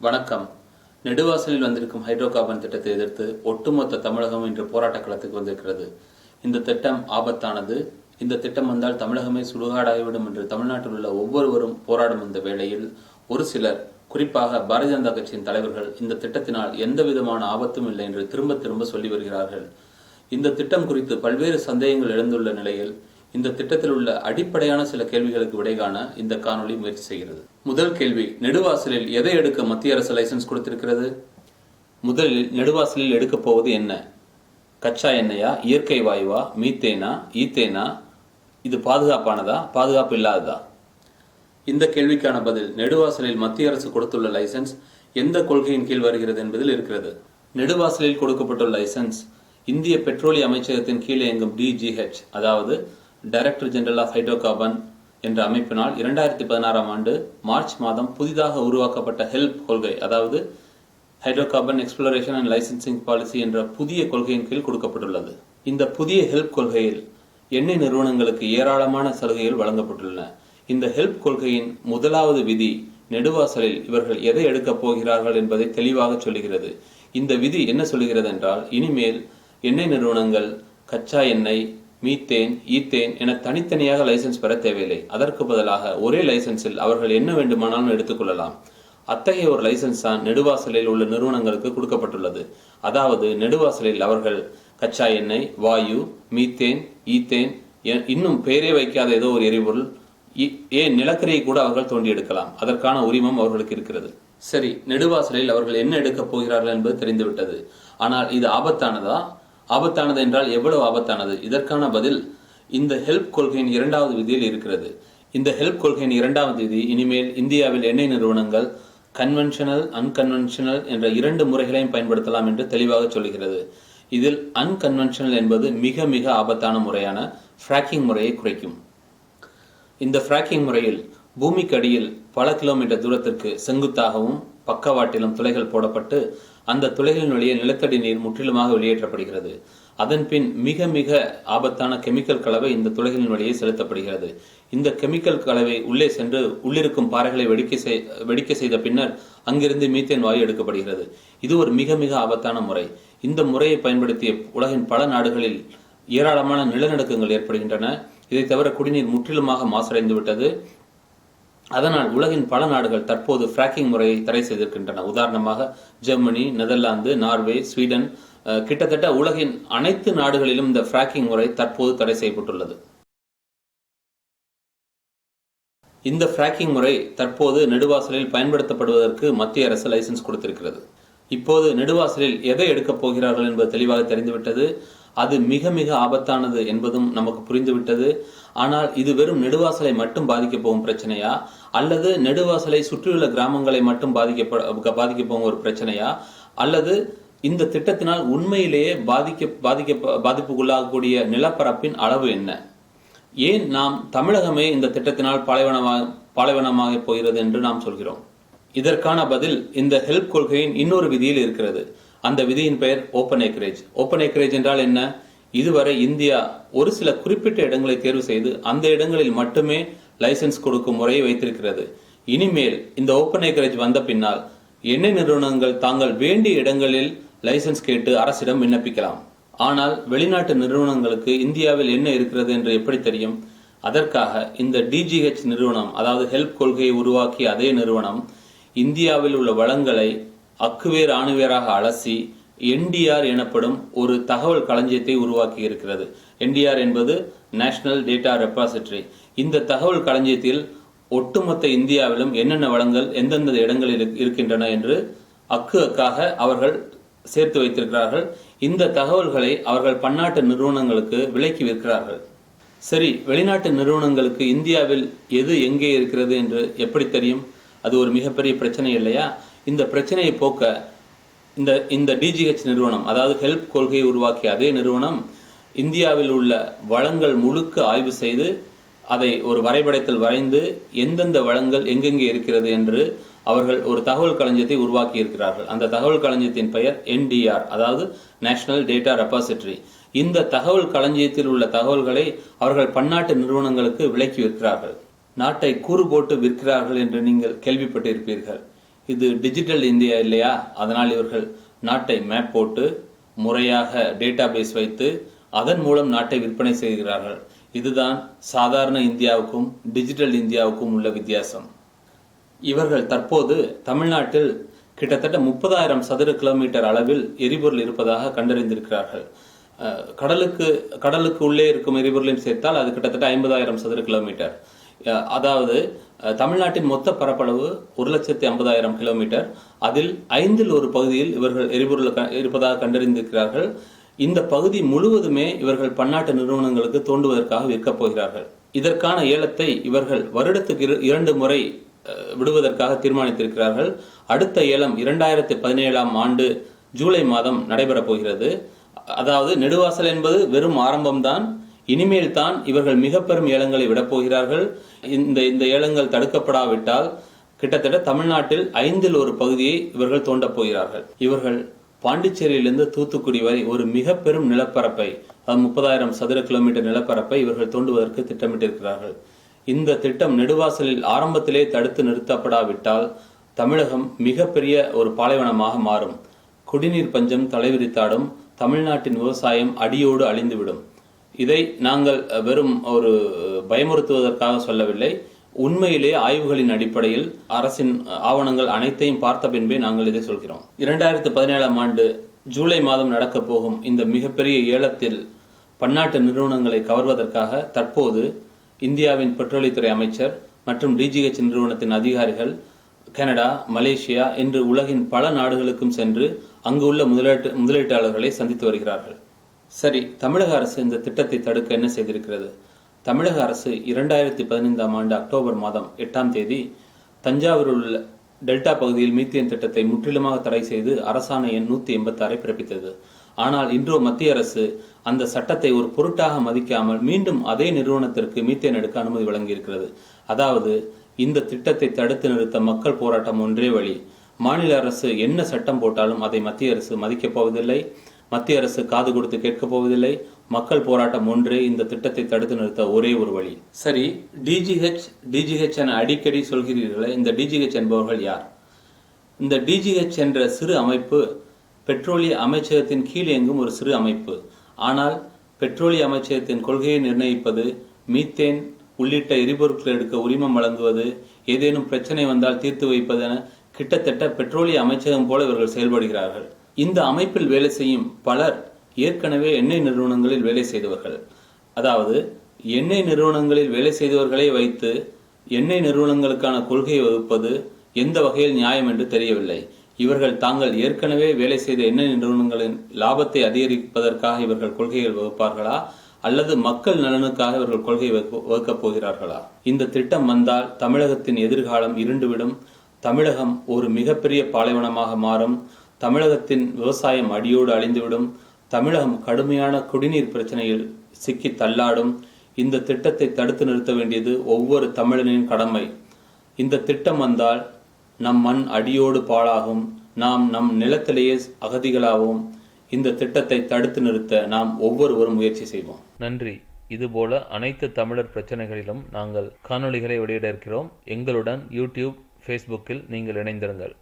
வணக்கம். நெடுவாசலில் வந்திருக்கும் hydro carbon திட்டத்தை எதிர்த்து ஒட்டுமொத்த தமிழகம் இன்று போராட்ட களத்துக்கு வந்திருக்கிறது. இந்த திட்டம் ஆபத்தானது. இந்த திட்டம் வந்தால் தமிழகமே சுடுகாடாகிவிடும் என்று தமிழ்நாட்டில் உள்ள ஒவ்வொருவரும் போராடும் இந்த வேளையில் ஒரு சிலர், குறிப்பாக பாரதிய ஜனதா கட்சியின் தலைவர்கள், இந்த திட்டத்தினால் எந்த விதமான ஆபத்தும் இல்லை என்று திரும்ப திரும்ப சொல்லி வருகிறார்கள். இந்த திட்டம் குறித்து பல்வேறு சந்தேகங்கள் எழுந்துள்ள நிலையில் இந்த திட்டத்தில் உள்ள அடிப்படையான சில கேள்விகளுக்கு விடை காண இந்த காணொலி முயற்சி செய்கிறது. முதல் கேள்வி, நெடுவாசலில் எதை எடுக்க மத்திய அரசு லைசன்ஸ் கொடுத்திருக்கிறது? முதலில் நெடுவாசலில் எடுக்கப் போவது என்ன? கச்சா எண்ணெயா, இயற்கை வாயுவா, மீத்தேனா, ஈத்தேனா? இது பாதுகாப்பானதா, பாதுகாப்பு இல்லாததா? இந்த கேள்விக்கான பதில் நெடுவாசலில் மத்திய அரசு கொடுத்துள்ள லைசன்ஸ் எந்த கொள்கையின் கீழ் வருகிறது என்பதில் இருக்கிறது. நெடுவாசலில் கொடுக்கப்பட்டுள்ள லைசன்ஸ் இந்திய பெட்ரோலிய அமைச்சகத்தின் கீழே இயங்கும் DGH, அதாவது director general of hydrocarbon என்ற அமைப்பினால் 2016 ஆண்டு மார்ச் மாதம் புதிதாக உருவாக்கப்பட்ட ஹெல்ப் கொள்கை, அதாவது hydro carbon exploration and licensing policy என்ற புதிய கொள்கையின் கீழ் கொடுக்கப்பட்டுள்ளது. இந்த புதிய ஹெல்ப் கொள்கையில் எண்ணெய் நிறுவனங்களுக்கு ஏராளமான சலுகைகள் வழங்கப்பட்டுள்ளன. இந்த ஹெல்ப் கொள்கையின் முதலாவது விதி நெடுவாசலில் இவர்கள் எதை எடுக்கப் போகிறார்கள் என்பதை தெளிவாக சொல்லுகிறது. இந்த விதி என்ன சொல்லுகிறது என்றால், இனிமேல் எண்ணெய் நிறுவனங்கள் கச்சா எண்ணெய், மீத்தேன், ஈத்தேன் என தனித்தனியாக லைசன்ஸ் பெற தேவையில்லை. அதற்கு பதிலாக ஒரே லைசன்ஸில் அவர்கள் என்ன வேண்டுமானாலும் எடுத்துக்கொள்ளலாம். அத்தகைய ஒரு லைசன்ஸ் தான் நெடுவாசலில் உள்ள நிறுவனங்களுக்கு கொடுக்கப்பட்டுள்ளது. அதாவது நெடுவாசலில் அவர்கள் கச்சா எண்ணெய், வாயு, மீத்தேன், ஈத்தேன், இன்னும் பெயரே வைக்காத ஏதோ ஒரு எரிபொருள், ஏன் நிலக்கரியை கூட அவர்கள் தோண்டி எடுக்கலாம். அதற்கான உரிமம் அவர்களுக்கு இருக்கிறது. சரி, நெடுவாசலில் அவர்கள் என்ன எடுக்கப் போகிறார்கள் என்பது தெரிந்துவிட்டது. ஆனால் இது ஆபத்தானதா? ஆபத்தானது என்றால் எவ்வளவு ஆபத்தானது? இதற்கான பதில் இந்த ஹெல்ப் கொள்கையின் 2வது விதியில் இருக்கிறது. இந்த ஹெல்ப் கொள்கையின் 2வது விதி, இனிமேல் இந்தியாவில் எண்ணெய் நிறுவனங்கள் கன்வென்ஷனல், அன்கன்வென்ஷனல் என்ற 2 முறைகளையும் பயன்படுத்தலாம் என்று தெளிவாக சொல்கிறது. இதில் அன்கன்வென்ஷனல் என்பது மிக மிக ஆபத்தான முறையான ஃப்ராக்கிங் முறையை குறைக்கும். இந்த ஃப்ராக்கிங் முறையில் பூமிக்கு அடியில் பல கிலோமீட்டர் தூரத்திற்கு செங்குத்தாகவும் பக்கவாட்டிலும் துளைகள் போடப்பட்டு அந்த துளைகளின் வழியே நிலத்தடி நீர் முற்றிலுமாக வெளியேற்றப்படுகிறது. அதன் பின் மிக மிக ஆபத்தான கெமிக்கல் கலவை இந்த துளைகளின் வழியே செலுத்தப்படுகிறது. இந்த கெமிக்கல் கலவை உள்ளே சென்று உள்ளிருக்கும் பாறைகளை வெடிக்க செய்த பின்னர் அங்கிருந்து மீத்தேன் வாயு எடுக்கப்படுகிறது. இது ஒரு மிக மிக ஆபத்தான முறை. இந்த முறையை பயன்படுத்திய உலகின் பல நாடுகளில் ஏராளமான நிலநடுக்கங்கள் ஏற்படுகின்றன. இதை தவிர குடிநீர் முற்றிலுமாக மாசடைந்து விட்டது. அதனால் உலகின் பல நாடுகள் தற்போது ஃப்ராக்கிங் முறையை தடை செய்திருக்கின்றன. உதாரணமாக ஜெர்மனி, நெதர்லாந்து, நார்வே, ஸ்வீடன், கிட்டத்தட்ட உலகின் அனைத்து நாடுகளிலும் இந்த ஃப்ராக்கிங் முறை தற்போது தடை செய்யப்பட்டுள்ளது. இந்த ஃப்ராக்கிங் முறை தற்போது நெடுவாசலில் பயன்படுத்தப்படுவதற்கு மத்திய அரசு லைசன்ஸ் கொடுத்திருக்கிறது. இப்போது நெடுவாசலில் எதை எடுக்கப் போகிறார்கள் என்பது தெளிவாக தெரிந்துவிட்டது. அது மிக மிக ஆபத்தானது என்பதும் நமக்கு புரிந்துவிட்டது. ஆனால் இது வெறும் நெடுவாசலை மட்டும் பாதிக்க போகும் பிரச்சனையா, அல்லது நெடுவாசலை சுற்றியுள்ள கிராமங்களை மட்டும் பாதிக்க போகும் ஒரு பிரச்சனையா, அல்லது இந்த திட்டத்தினால் உண்மையிலேயே பாதிப்புக்குள்ளாகக்கூடிய நிலப்பரப்பின் அளவு என்ன? ஏன் நாம் தமிழகமே இந்த திட்டத்தினால் பாலைவனமாக போகிறது என்று நாம் சொல்கிறோம்? இதற்கான பதில் இந்த ஹெல்ப் கொள்கையின் இன்னொரு விதியில் இருக்கிறது. அந்த விதியின் பெயர் ஓப்பன் ஏக்கரேஜ். ஓப்பன் ஏக்கரேஜ் என்றால் என்ன? இதுவரை இந்தியா ஒரு சில குறிப்பிட்ட இடங்களை தேர்வு செய்து அந்த இடங்களில் மட்டுமே லைசன்ஸ் கொடுக்கும் முறையை வைத்திருக்கிறது. இனிமேல் இந்த ஓப்பன் ஏக்கரேஜ் வந்த பின்னால் எண்ணெய் நிறுவனங்கள் தாங்கள் வேண்டிய இடங்களில் லைசன்ஸ் கேட்டு அரசிடம் விண்ணப்பிக்கலாம். ஆனால் வெளிநாட்டு நிறுவனங்களுக்கு இந்தியாவில் என்ன இருக்கிறது என்று எப்படி தெரியும்? அதற்காக இந்த DGH நிறுவனம், அதாவது ஹெல்ப் கொள்கையை உருவாக்கிய அதே நிறுவனம், இந்தியாவில் உள்ள வளங்களை அக்குவேர் ஆணுவேராக அலசி NDR எனப்படும் ஒரு தகவல் களஞ்சியத்தை உருவாக்கி இருக்கிறது. NDR என்பது நேஷனல் டேட்டா ரெபாசிட்டரி. இந்த தகவல் களஞ்சியத்தில் ஒட்டுமொத்த இந்தியாவிலும் என்னென்ன வளங்கள் எந்தெந்த இடங்களில் இருக்கின்றன என்று அக்காக அவர்கள் சேர்த்து வைத்திருக்கிறார்கள். இந்த தகவல்களை அவர்கள் பன்னாட்டு நிறுவனங்களுக்கு விலைக்கு விற்கிறார்கள். சரி, வெளிநாட்டு நிறுவனங்களுக்கு இந்தியாவில் எது எங்கே இருக்கிறது என்று எப்படி தெரியும்? அது ஒரு மிகப்பெரிய பிரச்சனை இல்லையா? இந்த பிரச்சனையை போக்க இந்த DGH நிறுவனம், அதாவது ஹெல்ப் கொள்கையை உருவாக்கிய அதே நிறுவனம், இந்தியாவில் உள்ள வளங்கள் முழுக்க ஆய்வு செய்து அதை ஒரு வரைபடத்தில் வரைந்து எந்தெந்த வளங்கள் எங்கெங்கே இருக்கிறது என்று அவர்கள் ஒரு தகவல் களஞ்சியத்தை உருவாக்கி இருக்கிறார்கள். அந்த தகவல் களஞ்சியத்தின் பெயர் NDR, அதாவது நேஷனல் டேட்டா ரெபாசிட்டரி. இந்த தகவல் களஞ்சியத்தில் உள்ள தகவல்களை அவர்கள் பன்னாட்டு நிறுவனங்களுக்கு விலக்கி விற்கிறார்கள். நாட்டை கூறு போட்டு விற்கிறார்கள் என்று நீங்கள் கேள்விப்பட்டிருப்பீர்கள். இது டிஜிட்டல் இந்தியா இல்லையா? அதனால் இவர்கள் நாட்டை மேப் போட்டு முறையாக டேட்டாபேஸ் வைத்து அதன் மூலம் நாட்டை விற்பனை செய்கிறார்கள். இதுதான் சாதாரண இந்தியாவுக்கும் டிஜிட்டல் இந்தியாவுக்கும் உள்ள வித்தியாசம். இவர்கள் தற்போது தமிழ்நாட்டில் கிட்டத்தட்ட 30,000 சதுர கிலோமீட்டர் அளவில் எரிபொருள் இருப்பதாக கண்டறிந்திருக்கிறார்கள். கடலுக்கு உள்ளே இருக்கும் எரிபொருளையும் சேர்த்தால் அது கிட்டத்தட்ட 50,000 சதுர கிலோமீட்டர். அதாவது தமிழ்நாட்டின் மொத்த பரப்பளவு 1,50,000 கிலோமீட்டர். அதில் 5ல் ஒரு பகுதியில் இவர்கள் எரிபொருள் இருப்பதாக கண்டறிந்திருக்கிறார்கள். இந்த பகுதி முழுவதுமே இவர்கள் பன்னாட்டு நிறுவனங்களுக்கு தோண்டுவதற்காக விற்கப் போகிறார்கள். இதற்கான ஏலத்தை இவர்கள் வருடத்துக்கு 2 முறை விடுவதற்காக தீர்மானித்திருக்கிறார்கள். அடுத்த ஏலம் 2017 ஆண்டு ஜூலை மாதம் நடைபெறப் போகிறது. அதாவது நெடுவாசல் என்பது வெறும் ஆரம்பம்தான். இனிமேல் தான் இவர்கள் மிக பெரும் ஏலங்களை விடப் போகிறார்கள். இந்த ஏலங்கள் தடுக்கப்படாவிட்டால் கிட்டத்தட்ட தமிழ்நாட்டில் 5ல் ஒரு பகுதியை இவர்கள் தோண்டப் போகிறார்கள். இவர்கள் பாண்டிச்சேரியிலிருந்து தூத்துக்குடி வரை ஒரு மிக பெரும் நிலப்பரப்பை, 30,000 சதுர கிலோமீட்டர் நிலப்பரப்பை இவர்கள் தோண்டுவதற்கு திட்டமிட்டிருக்கிறார்கள். இந்த திட்டம் நெடுவாசலில் ஆரம்பத்திலே தடுத்து நிறுத்தப்படாவிட்டால் தமிழகம் மிகப்பெரிய ஒரு பாலைவனமாக மாறும். குடிநீர் பஞ்சம் தலைவிரித்தாடும். தமிழ்நாட்டின் விவசாயம் அடியோடு அழிந்துவிடும். இதை நாங்கள் வெறும் ஒரு பயமுறுத்துவதற்காக சொல்லவில்லை. உண்மையிலே ஆய்வுகளின் அடிப்படையில் அரசின் ஆவணங்கள் அனைத்தையும் பார்த்த பின்பே நாங்கள் இதை சொல்கிறோம். 2017 ஆண்டு ஜூலை மாதம் நடக்கப் போகும் இந்த மிகப்பெரிய ஏலத்தில் பன்னாட்டு நிறுவனங்களை கவர்வதற்காக தற்போது இந்தியாவின் பெட்ரோலியத்துறை அமைச்சர் மற்றும் டிஜிஹெச் நிறுவனத்தின் அதிகாரிகள் கனடா, மலேசியா என்று உலகின் பல நாடுகளுக்கும் சென்று அங்கு உள்ள முதலீட்டாளர்களை சந்தித்து வருகிறார்கள். சரி, தமிழக அரசு இந்த திட்டத்தை தடுக்க என்ன செய்திருக்கிறது? தமிழக அரசு 2015 ஆண்டு அக்டோபர் மாதம் 8ஆம் தேதி தஞ்சாவூரில் உள்ள டெல்டா பகுதியில் மீத்தேன் திட்டத்தை முற்றிலுமாக தடை செய்து அரசாணை எண் 186 பிறப்பித்தது. ஆனால் இன்றோ மத்திய அரசு அந்த சட்டத்தை ஒரு பொருட்டாக மதிக்காமல் மீண்டும் அதே நிறுவனத்திற்கு மீத்தேன் எடுக்க அனுமதி வழங்கியிருக்கிறது. அதாவது இந்த திட்டத்தை தடுத்து நிறுத்த மக்கள் போராட்டம் ஒன்றே வழி. மாநில அரசு என்ன சட்டம் போட்டாலும் அதை மத்திய அரசு மதிக்கப் போவதில்லை. மத்திய அரசு காது கொடுத்து கேட்கப் போவதில்லை. மக்கள் போராட்டம் ஒன்றே இந்த திட்டத்தை தடுத்து நிறுத்த ஒரே ஒரு வழி. சரி, டிஜிஹெச் என அடிக்கடி சொல்கிறீர்களே, இந்த டிஜிஹெச் என்பவர்கள் யார்? இந்த டிஜிஹெச் என்ற சிறு அமைப்பு பெட்ரோலிய அமைச்சகத்தின் கீழ் இயங்கும் ஒரு சிறு அமைப்பு. ஆனால் பெட்ரோலிய அமைச்சகத்தின் கொள்கையை நிர்ணயிப்பது, மீத்தேன் உள்ளிட்ட எரிபொருட்கள் எடுக்க உரிமம் வழங்குவது, ஏதேனும் பிரச்சனை வந்தால் தீர்த்து வைப்பது என கிட்டத்தட்ட பெட்ரோலிய அமைச்சகம் போல இவர்கள் செயல்படுகிறார்கள். இந்த அமைப்பில் வேலை செய்யும் பலர் ஏற்கனவே எண்ணெய் நிறுவனங்களில் வேலை செய்தவர்கள். அதாவது எண்ணெய் நிறுவனங்களில் வேலை செய்தவர்களை வைத்து எண்ணெய் நிறுவனங்களுக்கான கொள்கையை வகுப்பது எந்த வகையில் நியாயம் என்று தெரியவில்லை. இவர்கள் தாங்கள் ஏற்கனவே வேலை செய்த எண்ணெய் நிறுவனங்களின் லாபத்தை அதிகரிப்பதற்காக இவர்கள் கொள்கைகள் வகுப்பார்களா, அல்லது மக்கள் நலனுக்காக இவர்கள் கொள்கை வகுக்கப் போகிறார்களா? இந்த திட்டம் வந்தால் தமிழகத்தின் எதிர்காலம் இருண்டுவிடும். தமிழகம் ஒரு மிகப்பெரிய பாலைவனமாக மாறும். தமிழகத்தின் விவசாயம் அடியோடு அழிந்துவிடும். தமிழகம் கடுமையான குடிநீர் பிரச்சனையில் சிக்கி தள்ளாடும். இந்த திட்டத்தை தடுத்து நிறுத்த வேண்டியது ஒவ்வொரு தமிழனின் கடமை. இந்த திட்டம் வந்தால் நம் மண் அடியோடு பாழாகும். நாம் நம் நிலத்திலேயே அகதிகளாகவும். இந்த திட்டத்தை தடுத்து நிறுத்த நாம் ஒவ்வொருவரும் முயற்சி செய்வோம். நன்றி. இதுபோல அனைத்து தமிழர் பிரச்சனைகளிலும் நாங்கள் காணொளிகளை வெளியிட இருக்கிறோம். எங்களுடன் யூடியூப், ஃபேஸ்புக்கில் நீங்கள் இணைந்திருங்கள்.